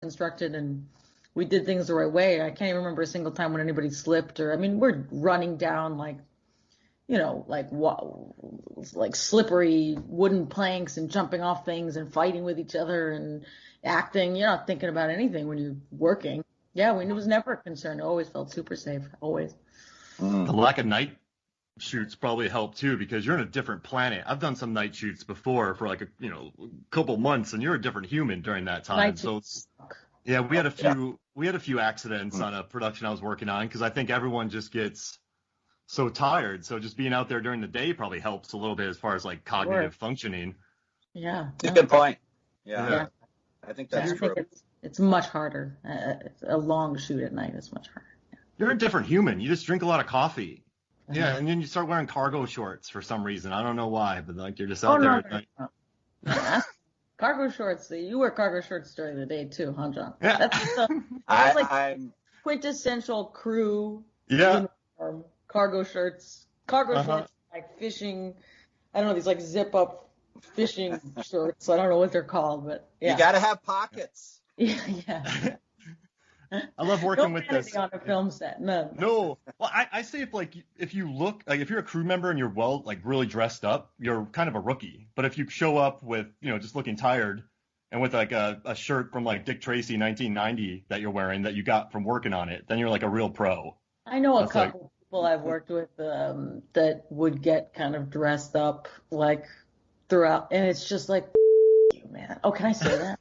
constructed and we did things the right way. I can't even remember a single time when anybody slipped or, I mean, we're running down like, you know, like slippery wooden planks and jumping off things and fighting with each other and acting. You're not thinking about anything when you're working. Yeah, it was never a concern. I always felt super safe, always. The lack of night shoots probably helped too, because you're in a different planet. I've done some night shoots before for like a couple months, and you're a different human during that time. So yeah, we had a few accidents on a production I was working on because I think everyone just gets so tired. So just being out there during the day probably helps a little bit as far as like cognitive functioning. Yeah, that's a good point. Yeah. I think that's true. It's much harder. A long shoot at night is much harder. Yeah. You're a different human. You just drink a lot of coffee. Yeah, and then you start wearing cargo shorts for some reason. I don't know why, but like you're just out there at night. No. Cargo shorts. You wear cargo shorts during the day too, huh, John? Yeah. That's like quintessential crew uniform. Cargo shorts. Shorts like fishing. I don't know, these like zip up fishing shorts. I don't know what they're called, but yeah. You got to have pockets. Yeah. I love working with this. On a film set. No. Well, I say if you look like if you're a crew member and you're really dressed up, you're kind of a rookie. But if you show up with just looking tired and with like a shirt from like Dick Tracy 1990 that you're wearing that you got from working on it, then you're like a real pro. I know a couple of people I've worked with that would get kind of dressed up like throughout, and it's just like, you man. Oh, can I say that?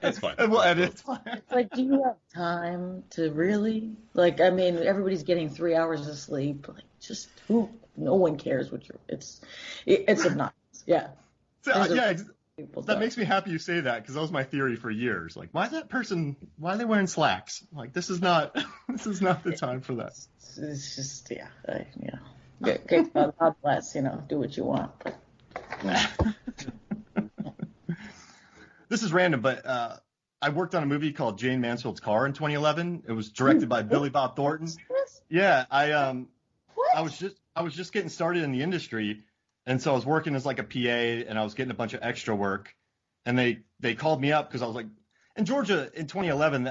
It's fine. We'll edit. It's fine. It's like, do you have time to really? Like, I mean, everybody's getting 3 hours of sleep. Like, just no one cares what you're. It's obnoxious. Yeah. That makes me happy you say that, because that was my theory for years. Like, why are they wearing slacks? Like, this is not the time for that. It's just God bless. Do what you want. But, This is random, but I worked on a movie called Jane Mansfield's Car in 2011. It was directed by Billy Bob Thornton. Yeah, I was just getting started in the industry, and so I was working as like a PA, and I was getting a bunch of extra work, and they called me up because I was like, in Georgia in 2011,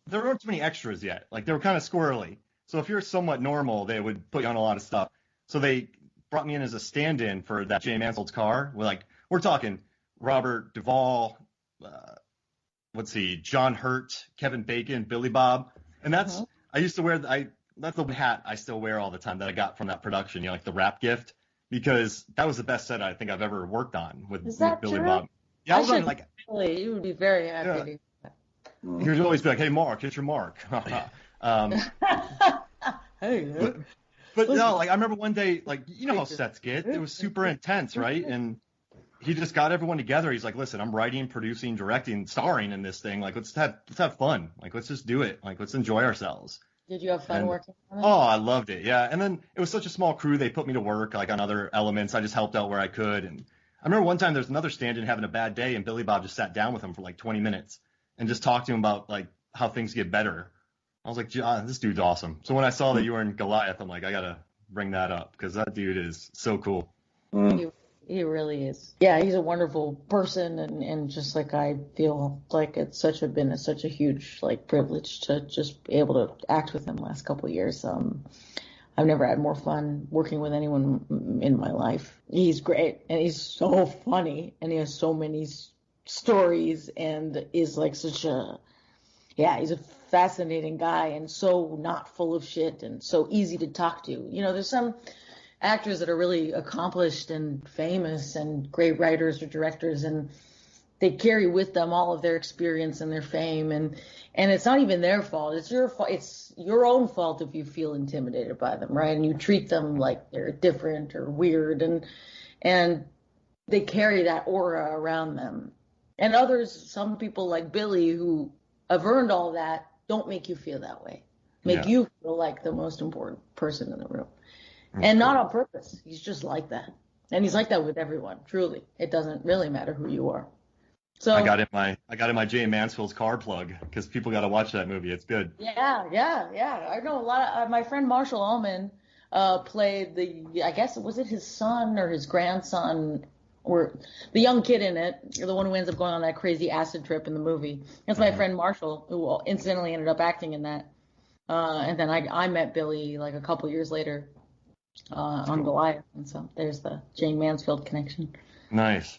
there weren't too many extras yet. Like, they were kind of squirrely. So if you're somewhat normal, they would put you on a lot of stuff. So they brought me in as a stand-in for that Jane Mansfield's Car. We're talking Robert Duvall, John Hurt, Kevin Bacon, Billy Bob. And that's, I used to wear, that's the hat I still wear all the time that I got from that production, like the rap gift, because that was the best set I think I've ever worked on with Billy true? Bob. Yeah, I was on like, you would be very happy. Yeah. He would always be like, hey, Mark, hit your mark. Hey, but no, like I remember one day, like, how sets get, it was super intense, right? And he just got everyone together. He's like, listen, I'm writing, producing, directing, starring in this thing. Like, let's have fun. Like, let's just do it. Like, let's enjoy ourselves. Did you have fun working on it? Oh, I loved it. Yeah. And then it was such a small crew. They put me to work like on other elements. I just helped out where I could. And I remember one time there's another stand-in having a bad day, and Billy Bob just sat down with him for like 20 minutes and just talked to him about like how things get better. I was like, John, this dude's awesome. So when I saw that you were in Goliath, I'm like, I got to bring that up because that dude is so cool. He really is. Yeah, he's a wonderful person, and just like I feel like it's been such a huge like privilege to just be able to act with him the last couple of years. I've never had more fun working with anyone in my life. He's great, and he's so funny, and he has so many stories, and is like he's a fascinating guy, and so not full of shit, and so easy to talk to. There's some actors that are really accomplished and famous and great writers or directors, and they carry with them all of their experience and their fame, and it's not even their fault. It's your fault. It's your own fault if you feel intimidated by them, right? And you treat them like they're different or weird, and they carry that aura around them. And others, some people like Billy, who have earned all that, don't make you feel that way. Make you feel like the most important person in the room. And not on purpose. He's just like that. And he's like that with everyone, truly. It doesn't really matter who you are. So I got in my Jane Mansfield's Car plug because people got to watch that movie. It's good. Yeah. I know a lot of my friend Marshall Ullman played I guess, was it his son or his grandson Or the young kid in it, the one who ends up going on that crazy acid trip in the movie. That's my friend Marshall, who incidentally ended up acting in that. And then I met Billy like a couple years later on Goliath, and so there's the Jane Mansfield connection. Nice.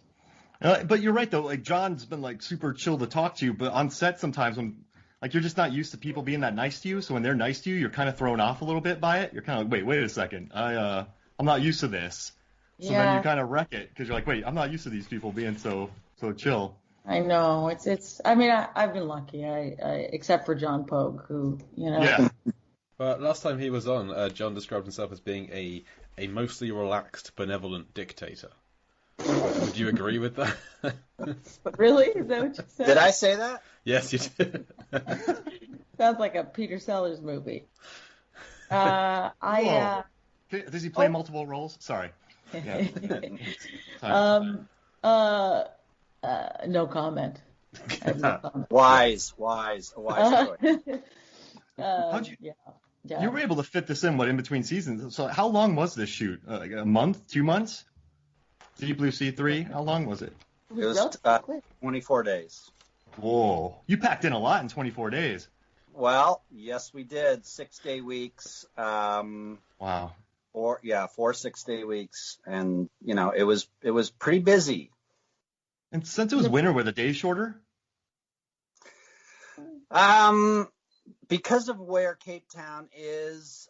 But you're right though. Like John's been like super chill to talk to, but on set sometimes when like you're just not used to people being that nice to you. So when they're nice to you, you're kind of thrown off a little bit by it. You're kind of like, wait a second, I'm not used to this. So then you kind of wreck it because you're like, wait, I'm not used to these people being so chill. I know it's. I mean, I've been lucky. I except for John Pogue, who Yeah. But last time he was on, John described himself as being a mostly relaxed, benevolent dictator. Would you agree with that? Really? Is that what you said? Did I say that? Yes, you did. Sounds like a Peter Sellers movie. Does he play multiple roles? Sorry. Yeah. No comment. I have no comment. Wise choice. You were able to fit this in, in between seasons? So how long was this shoot? Like a month, 2 months? Deep Blue Sea 3? How long was it? It was 24 days. Whoa. You packed in a lot in 24 days. Well, yes, we did. 6-day weeks. Wow. 4 6-day weeks. And, it was pretty busy. And since it was winter, were the days shorter? Because of where Cape Town is,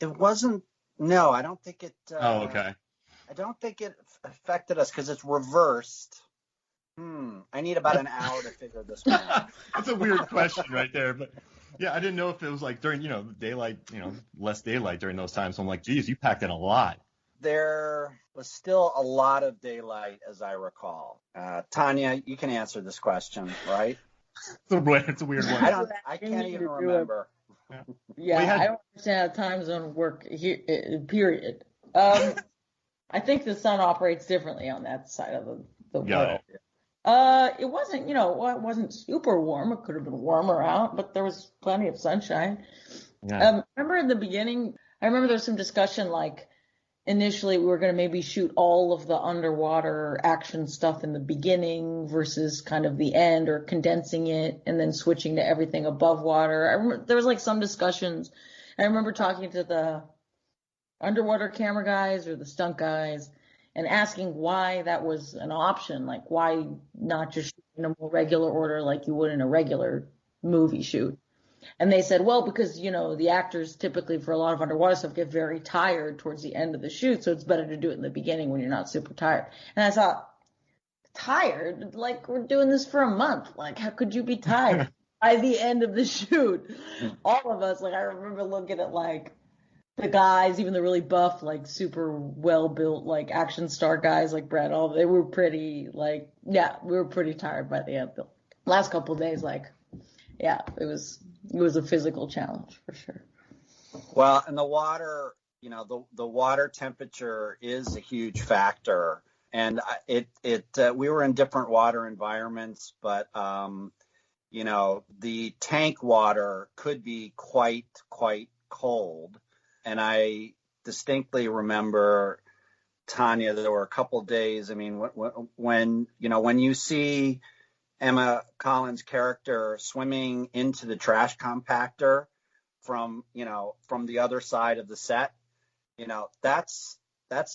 it wasn't. No, I don't think it. Okay. I don't think it affected us because it's reversed. I need about an hour to figure this one out. That's a weird question right there, but yeah, I didn't know if it was like during daylight, less daylight during those times. So I'm like, geez, you packed in a lot. There was still a lot of daylight, as I recall. Tanya, you can answer this question, right? It's a weird one. I can't even remember. Yeah, I don't understand how time zone work here. Period. I think the sun operates differently on that side of the world. It wasn't, it wasn't super warm. It could have been warmer out, but there was plenty of sunshine. Yeah. Remember in the beginning, I remember there was some discussion like initially we were going to maybe shoot all of the underwater action stuff in the beginning versus kind of the end, or condensing it and then switching to everything above water. I remember there was like some discussions. I remember talking to the underwater camera guys or the stunt guys and asking why that was an option. Like why not just shoot in a more regular order like you would in a regular movie shoot? And they said, well, because, the actors typically for a lot of underwater stuff get very tired towards the end of the shoot. So it's better to do it in the beginning when you're not super tired. And I thought, tired? Like, we're doing this for a month. Like, how could you be tired by the end of the shoot? All of us, like, I remember looking at, like, the guys, even the really buff, like, super well-built, like, action star guys like Brad, they were pretty, like, we were pretty tired by the end. The last couple of days, like, yeah, it was a physical challenge for sure. Well, and the water, the water temperature is a huge factor, and we were in different water environments, but the tank water could be quite cold, and I distinctly remember, Tanya, there were a couple of days. I mean, when you see Emma Collins' character swimming into the trash compactor from the other side of the set, that's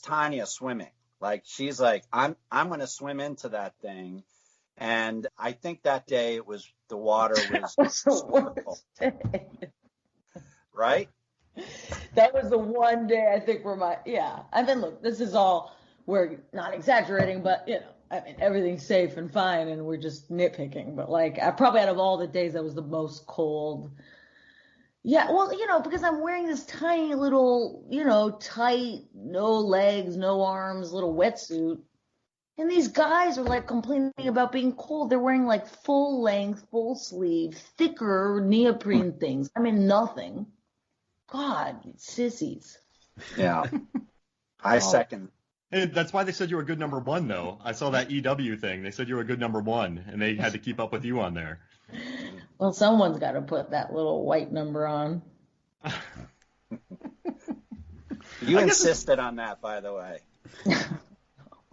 Tanya swimming. Like, she's like, I'm going to swim into that thing. And I think that day the water was the worst day. Right? That was the one day I think I mean, look, this is all, we're not exaggerating, but I mean, everything's safe and fine, and we're just nitpicking. But like, I probably out of all the days, that was the most cold. Yeah, well, because I'm wearing this tiny little, tight, no legs, no arms, little wetsuit, and these guys are like complaining about being cold. They're wearing like full length, full sleeve, thicker neoprene things. I mean, nothing. God, sissies. Yeah, I second. Hey, that's why they said you were a good number one, though. I saw that EW thing. They said you were a good number one, and they had to keep up with you on there. Well, someone's got to put that little white number on. You insisted on that, by the way.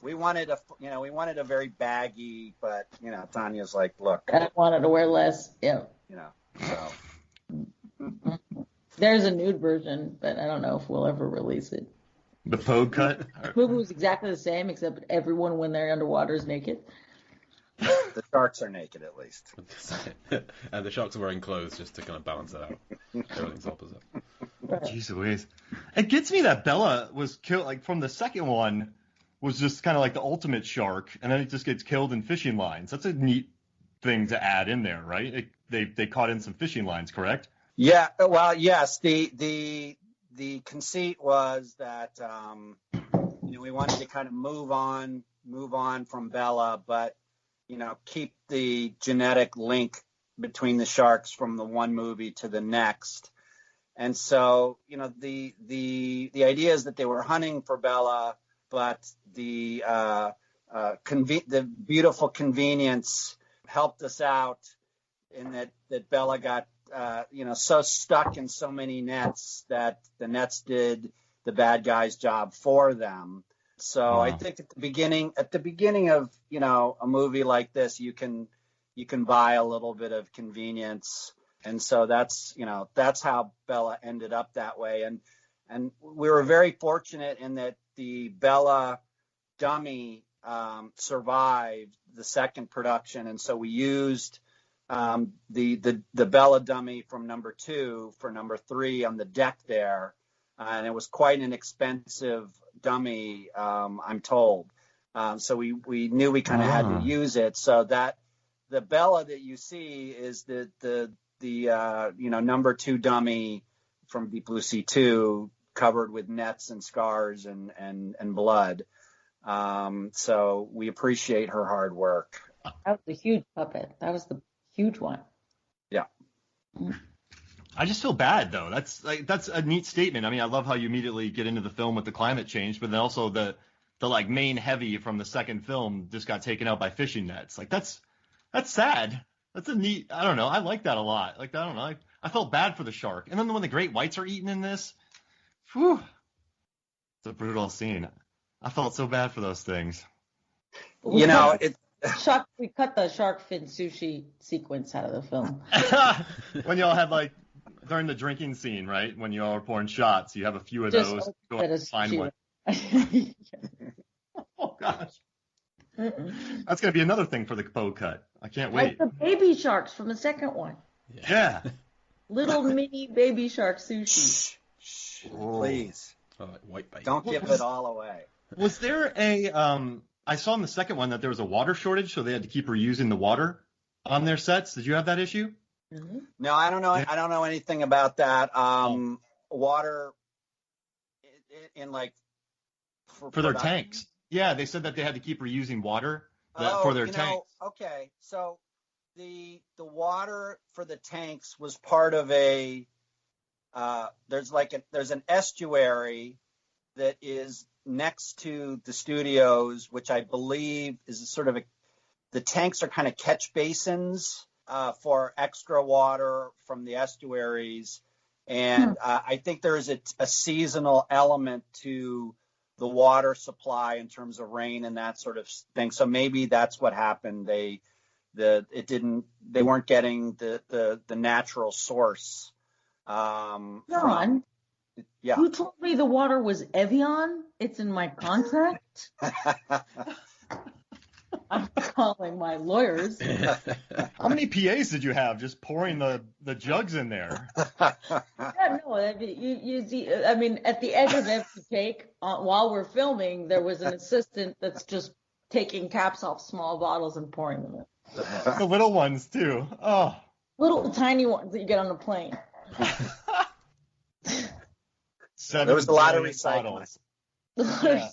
we wanted a very baggy, but Tanya's like, look, I wanted to wear less. Yeah. So. There's a nude version, but I don't know if we'll ever release it. The Pogue cut? The movie was exactly the same, except everyone when they're underwater is naked. The sharks are naked, at least. And the sharks are wearing clothes just to kind of balance it out. Everything's opposite. Jeez Louise. It gets me that Bella was killed, like, from the second one, was just kind of like the ultimate shark, and then it just gets killed in fishing lines. That's a neat thing to add in there, right? They caught in some fishing lines, correct? Yeah, well, yes. The conceit was that we wanted to kind of move on from Bella, but keep the genetic link between the sharks from the one movie to the next. And so, the idea is that they were hunting for Bella, but the beautiful convenience helped us out in that Bella got so stuck in so many nets that the nets did the bad guy's job for them. So wow. I think at the beginning of a movie like this, you can buy a little bit of convenience, and so that's how Bella ended up that way. And we were very fortunate in that the Bella dummy survived the second production, and so we used the Bella dummy from number 2 for number 3 on the deck there, and it was quite an expensive dummy, I'm told. So we knew we kind of had to use it. So that the Bella that you see is the number 2 dummy from Deep Blue Sea 2, covered with nets and scars and blood. So we appreciate her hard work. That was a huge puppet. That was the huge one. Yeah. I just feel bad though. That's a neat statement. I mean, I love how you immediately get into the film with the climate change, but then also the like main heavy from the second film just got taken out by fishing nets. Like that's sad. That's a neat. I don't know. I like that a lot. Like I don't know. I felt bad for the shark. And then when the great whites are eaten in this, whew, it's a brutal scene. I felt so bad for those things. We cut the shark fin sushi sequence out of the film. When y'all had like during the drinking scene, right? When you all were pouring shots, you have a few of those. Go and find one. Oh gosh. That's gonna be another thing for the Pogue cut. I can't wait. Like the baby sharks from the second one. Yeah. Little mini baby shark sushi. Shh, please. Oh, like white bait. Don't give it all away. Was there I saw in the second one that there was a water shortage, so they had to keep reusing the water on their sets. Did you have that issue? Mm-hmm. No, I don't know. I don't know anything about that. Water in like for their tanks. Yeah, they said that they had to keep reusing water for their tanks. Okay, so the water for the tanks was part of a there's an estuary that is next to the studios, which I believe is sort of the tanks are kind of catch basins for extra water from the estuaries. And I think there is a seasonal element to the water supply in terms of rain and that sort of thing. So maybe that's what happened. They weren't getting the natural source. John, yeah. You told me the water was Evian. It's in my contract. I'm calling my lawyers. How many PAs did you have just pouring the jugs in there? Yeah, no, you see, I mean, at the end of every take, while we're filming, there was an assistant that's just taking caps off small bottles and pouring them in. The little ones too. Oh, little tiny ones that you get on a plane. There was a lot of recycling. Yeah.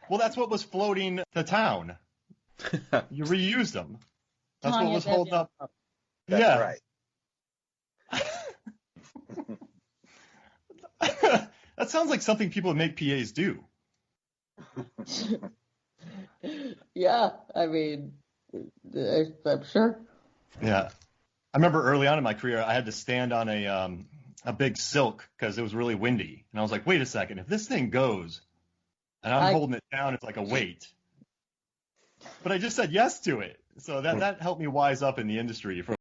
Well, that's what was floating the town. You reused them. That's what was holding up. That's right. That sounds like something people that make PAs do. Yeah, I mean, I'm sure. Yeah. I remember early on in my career, I had to stand on a big silk because it was really windy. And I was like, wait a second, if this thing goes, and I'm holding it down as like a weight. But I just said yes to it. So that helped me wise up in the industry for